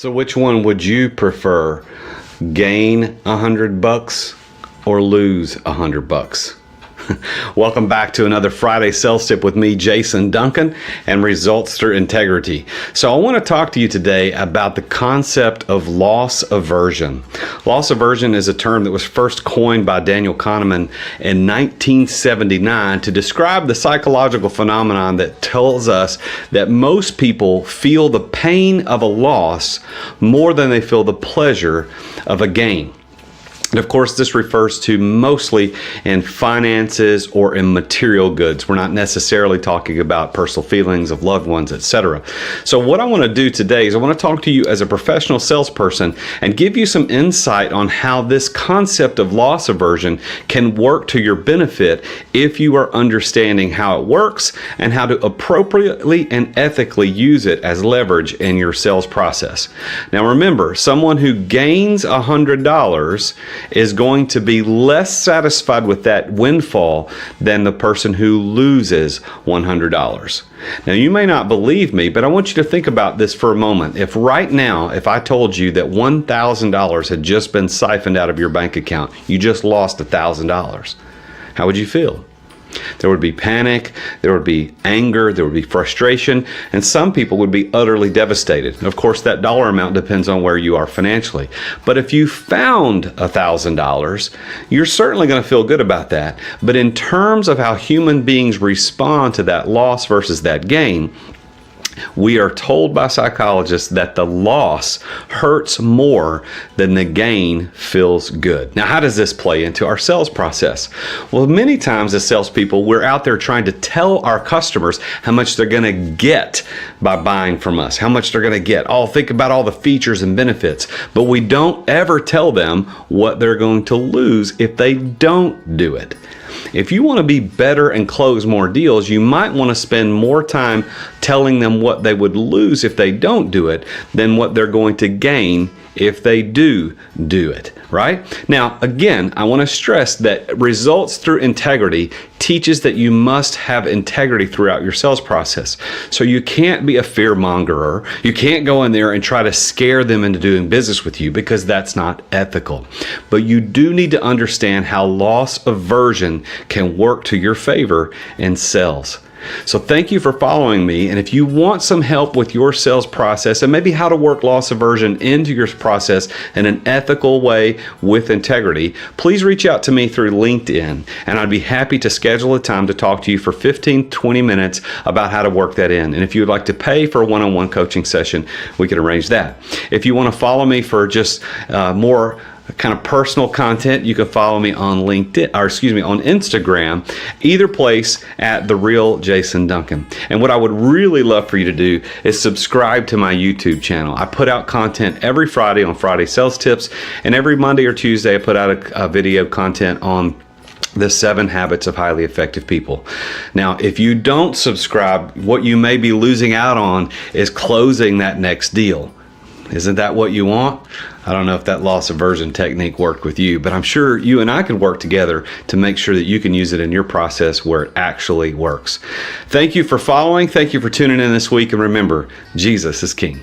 So which one would you prefer? Gain $100 or lose $100? Welcome back to another Friday Sales Tip with me, Jason Duncan, and results through integrity. So I want to talk to you today about the concept of loss aversion. Loss aversion is a term that was first coined by Daniel Kahneman in 1979 to describe the psychological phenomenon that tells us that most people feel the pain of a loss more than they feel the pleasure of a gain. And of course, this refers to mostly in finances or in material goods. We're not necessarily talking about personal feelings of loved ones, etc. So what I want to do today is I want to talk to you as a professional salesperson and give you some insight on how this concept of loss aversion can work to your benefit if you are understanding how it works and how to appropriately and ethically use it as leverage in your sales process. Now remember, someone who gains $100 is going to be less satisfied with that windfall than the person who loses $100. Now, you may not believe me, but I want you to think about this for a moment. If right now, if I told you that $1,000 had just been siphoned out of your bank account, you just lost $1,000, how would you feel? There would be panic, there would be anger, there would be frustration, and some people would be utterly devastated. Of course, that dollar amount depends on where you are financially. But if you found $1,000, you're certainly going to feel good about that. But in terms of how human beings respond to that loss versus that gain, we are told by psychologists that the loss hurts more than the gain feels good. Now, how does this play into our sales process? Well, many times as salespeople, we're out there trying to tell our customers how much they're going to get by buying from us, how much they're going to get. Oh, think about all the features and benefits, but we don't ever tell them what they're going to lose if they don't do it. If you want to be better and close more deals, you might want to spend more time telling them what they would lose if they don't do it than what they're going to gain if they do it, right? Now, again, I want to stress that results through integrity teaches that you must have integrity throughout your sales process. So you can't be a fear mongerer. You can't go in there and try to scare them into doing business with you because that's not ethical. But you do need to understand how loss aversion can work to your favor in sales. So thank you for following me, and if you want some help with your sales process and maybe how to work loss aversion into your process in an ethical way with integrity, please reach out to me through LinkedIn, and I'd be happy to schedule a time to talk to you for 15-20 minutes about how to work that in. And if you would like to pay for a one-on-one coaching session, we can arrange that. If you want to follow me for just more kind of personal content, you can follow me on LinkedIn, on Instagram, either place at The Real Jason Duncan. And what I would really love for you to do is subscribe to my YouTube channel. I put out content every Friday on Friday Sales Tips, and every Monday or Tuesday I put out a video content on the 7 habits of highly effective people. Now, if you don't subscribe, what you may be losing out on is closing that next deal. Isn't that what you want? I don't know if that loss aversion technique worked with you, but I'm sure you and I could work together to make sure that you can use it in your process where it actually works. Thank you for following. Thank you for tuning in this week. And remember, Jesus is King.